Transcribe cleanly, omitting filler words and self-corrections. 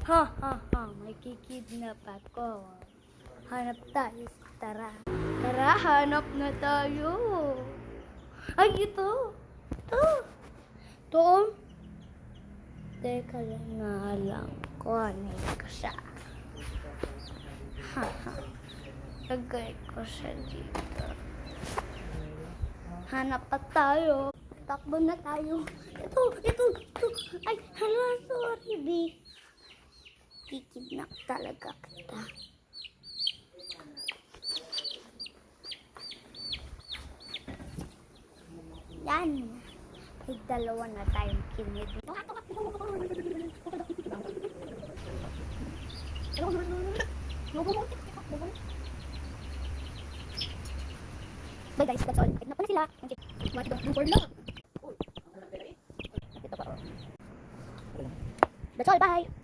Ha, ha, ha. May kikidnap ako. Hanap tayo. Tara. Tara, hanap na tayo. Ay, ito. Ito. Ito. Teka lang nga lang. Kuhanin ko siya. Ha, ha. Lagay ko siya dito. Hanap pa tayo. Takbo na tayo. Ito. Ay, hala, sorry, B. Kikidnap talaga kita. Yan. May dalawa na tayong kinid. Bye guys, that's all. Kidnap na sila. That's all, bye!